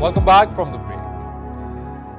Welcome back from the break.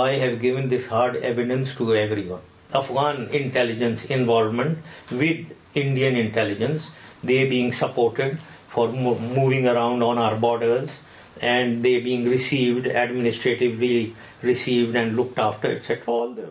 I have given this hard evidence to everyone. Afghan intelligence involvement with Indian intelligence, they being supported for moving around on our borders, and they being received, administratively received and looked after, etc. All the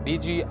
DG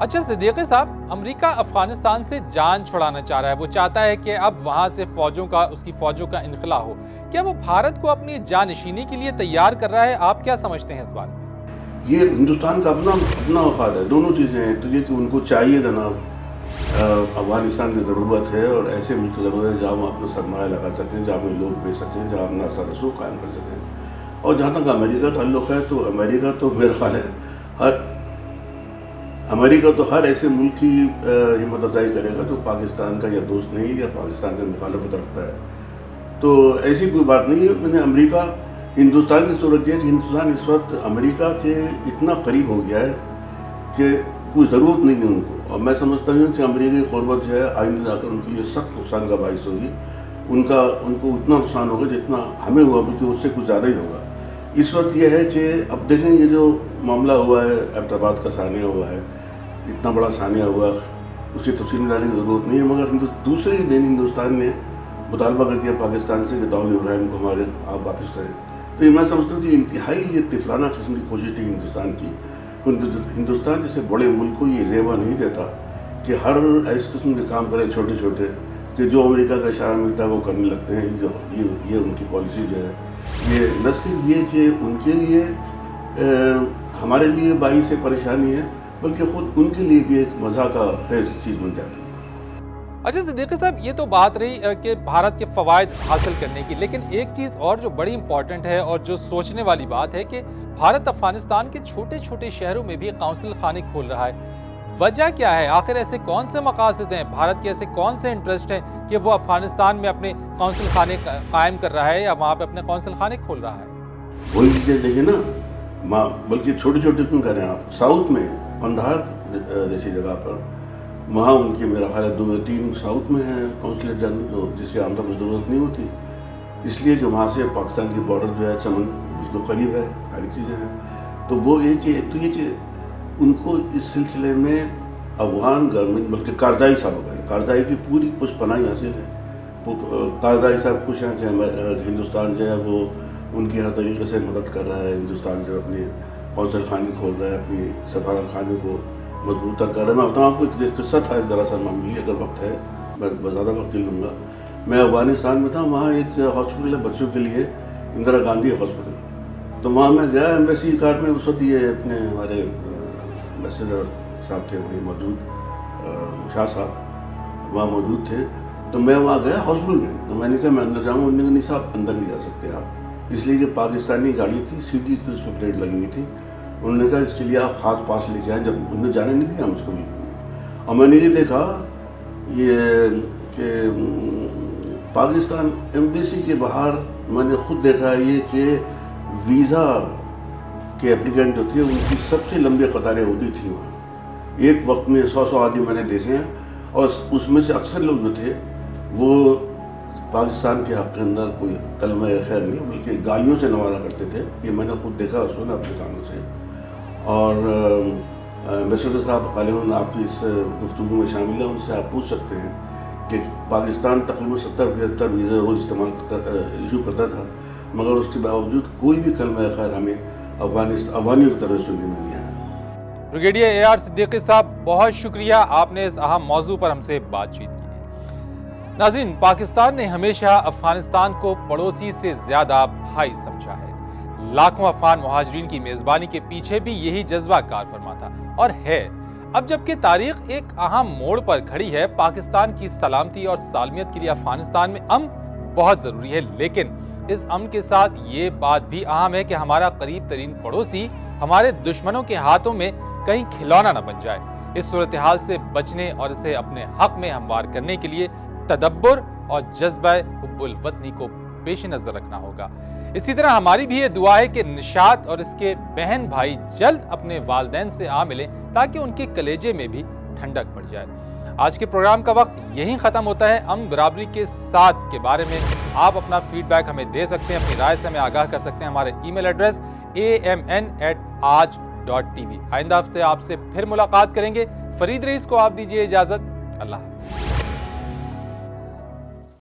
اچھا صدیقی صاحب، امریکہ افغانستان سے جان چھڑانا چاہ رہا ہے، وہ چاہتا ہے کہ اب وہاں سے اس کی فوجوں کا انخلا ہو، کیا وہ بھارت کو اپنی جانشینی کے لیے تیار کر رہا ہے؟ آپ کیا سمجھتے ہیں اس بارے میں؟ یہ ہندوستان کا اپنا مفاد ہے، دونوں چیزیں ہیں، تو یہ کہ ان کو چاہیے جناب افغانستان کی ضرورت ہے اور ایسے ملک کی ضرورت ہے جہاں ہم اپنا سرمایہ لگا سکیں، جہاں ہم لوگ بھیج سکیں، جہاں اپنا اثر رسوخ قائم کر سکیں۔ اور جہاں تک امریکہ کا تعلق ہے تو امریکہ تو میرا خیال ہے امریکہ تو ہر ایسے ملک کی ہمت افزائی کرے گا جو پاکستان کا یا دوست نہیں یا پاکستان کا مخالفت رکھتا ہے، تو ایسی کوئی بات نہیں ہے۔ میں نے امریکہ ہندوستان کی صورت یہ ہے کہ ہندوستان اس وقت امریکہ کے اتنا قریب ہو گیا ہے کہ کوئی ضرورت نہیں ہے ان کو، اور میں سمجھتا ہوں کہ امریکہ کی قربت جو ہے آئندہ جا کر ان کے لیے سخت نقصان کا باعث ہوگی، ان کو اتنا نقصان ہوگا جتنا ہمیں ہوا، بلکہ اس سے کچھ زیادہ ہی ہوگا۔ اس وقت یہ ہے کہ اب دیکھیں یہ جو معاملہ ہوا ہے، احمد کا ثانیہ ہوا ہے، اتنا بڑا ثانیہ ہوا، اس کی تفصیل میں جانے کی ضرورت نہیں ہے، مگر دوسرے دن ہندوستان نے مطالبہ کر دیا پاکستان سے کہ داؤد ابراہیم کو ہمارے آپ واپس کریں، تو یہ میں سمجھتا ہوں کہ انتہائی یہ طفلانہ قسم کی کوشش تھی ہندوستان کی۔ ہندوستان جیسے بڑے ملک کو یہ ریوا نہیں دیتا کہ ہر ایس قسم کے کام کرے چھوٹے چھوٹے، کہ جو امریکہ کا اشارہ ملتا ہے وہ کرنے لگتے ہیں۔ یہ ان کی پالیسی جو ہے، یہ نہ صرف یہ کہ ان کے لیے ہمارے لیے باعث پریشانی ہے، بلکہ خود ان کے لیے بھی ایک مزاح کا خیز چیز بن جاتی ہے۔ اچھا صدیقی صاحب، یہ تو بات رہی کہ بھارت کے فوائد حاصل کرنے کی، لیکن ایک چیز اور جو بڑی امپورٹنٹ ہے اور جو سوچنے والی بات ہے کہ بھارت افغانستان کے چھوٹے چھوٹے شہروں میں بھی قونصل خانے کھول رہا ہے۔ وجہ کیا ہے؟ آخر ایسے کون سے مقاصد ہیں، بھارت کے ایسے کون سے انٹرسٹ ہیں کہ وہ افغانستان میں اپنے قونصل خانے قائم کر رہا ہے یا وہاں پہ اپنے قونصل خانے کھول رہا ہے؟ وہی چیزیں دیکھیں نا، بلکہ چھوٹے چھوٹے کیوں کہہ رہے ہیں آپ، ساؤتھ میں قندھار جیسی جگہ پر، وہاں ان کے میرا خیال ہے 2-3 ساؤتھ میں ہیں قونصلیٹ جنرل، جس کے عام طور پر ضرورت نہیں ہوتی، اس لیے کہ وہاں سے پاکستان کی بارڈر جو ہے چمن بالکل قریب ہے، ساری چیزیں ہیں، تو وہ ایک تو یہ کہ ان کو اس سلسلے میں افغان گورنمنٹ بلکہ کارزائی صاحب ہے، کارزائی کی پوری پشت پناہی حاصل ہے۔ کارزائی صاحب خوش ہیں کہ ہندوستان جو ہے وہ ان کی ہر طریقے سے مدد کر رہا ہے، ہندوستان جو اپنے قونصل خانے کھول رہا ہے، اپنی سفارت خانے کو مضبوط کر رہا ہے۔ میں بتاؤں آپ کو ایک قصہ تھا ذرا سا معمولی، اگر وقت ہے میں زیادہ وقت نہیں لوں گا۔ میں افغانستان میں تھا، وہاں ایک ہاسپٹل ہے بچوں کے لیے، اندرا گاندھی ہاسپٹل، تو وہاں میں گیا ایمبیسی کار میں، اس وقت یہ اپنے ہمارے ایمبیسیڈر صاحب تھے وہیں موجود، شاہ صاحب وہاں موجود تھے، تو میں وہاں گیا ہاسپٹل میں، تو میں نے کہا میں اندر جاؤں، انہوں نے کہا نہیں صاحب اندر نہیں جا سکتے آپ، اس لیے کہ پاکستانی گاڑی تھی، سیدھی کی اس پر پلیٹ لگی ہوئی تھی، انہوں نے کہا اس کے لیے آپ خاص پاس لے کے آئیں، جب انہوں نے جانے نہیں دیا مجھ کو بھی، اور میں نے یہ دیکھا یہ کہ پاکستان ایمبیسی کے باہر میں نے خود دیکھا یہ کہ ویزا کے اپلیکینٹ جو تھے ان کی سب سے لمبی قطاریں ہوتی تھیں وہاں، ایک وقت میں 100 آدمی میں نے دیکھے ہیں، اور اس میں سے اکثر لوگ جو تھے وہ پاکستان کے حق کے اندر کوئی کلمہ خیر نہیں بلکہ گالیوں سے نوازا کرتے تھے، یہ میں نے خود دیکھا اور سنا اپنے کانوں سے۔ اور ایمبیسیڈر صاحب غالباً آپ کی اس گفتگو میں شامل ہیں، ان سے آپ پوچھ سکتے ہیں کہ پاکستان تقریباً 70-75 ویزا روز استعمال ایشو کرتا تھا، مگر اس کے باوجود کوئی بھی کلمہ خیر ہمیں افغانیوں کی طرف سننے میں نہیں آیا۔ بریگیڈیئر AR صدیقی صاحب، بہت شکریہ، آپ نے اس اہم موضوع پر ہم سے بات چیت کی۔ ناظرین، پاکستان نے ہمیشہ افغانستان کو پڑوسی سے زیادہ بھائی سمجھا ہے۔ لاکھوں افغان مہاجرین کی میزبانی کے پیچھے بھی یہی جذبہ کار فرما تھا اور ہے۔ اب جبکہ تاریخ ایک اہم موڑ پر کھڑی ہے، پاکستان کی سلامتی اور سالمیت کے لیے افغانستان میں امن بہت ضروری ہے، لیکن اس امن کے ساتھ یہ بات بھی اہم ہے کہ ہمارا قریب ترین پڑوسی ہمارے دشمنوں کے ہاتھوں میں کہیں کھلونا نہ بن جائے۔ اس صورتحال سے بچنے اور اسے اپنے حق میں ہموار کرنے کے لیے تدبر اور جذبہ حب الوطنی کو پیش نظر رکھنا ہوگا۔ اسی طرح ہماری بھی یہ دعا ہے کہ نشاط اور اس کے بہن بھائی جلد اپنے والدین سے آ ملیں تاکہ ان کے کلیجے میں بھی ٹھنڈک پڑ جائے۔ آج کے پروگرام کا وقت یہیں ختم ہوتا ہے۔ امن برابری کے ساتھ کے بارے میں آپ اپنا فیڈ بیک ہمیں دے سکتے ہیں، اپنی رائے سے ہمیں آگاہ کر سکتے ہیں۔ ہمارے ای میل ایڈریس amn@aaj.tv۔ آئندہ ہفتے آپ سے پھر ملاقات کریں گے۔ فرید رئیس کو آپ دیجیے اجازت۔ اللہ حافظ۔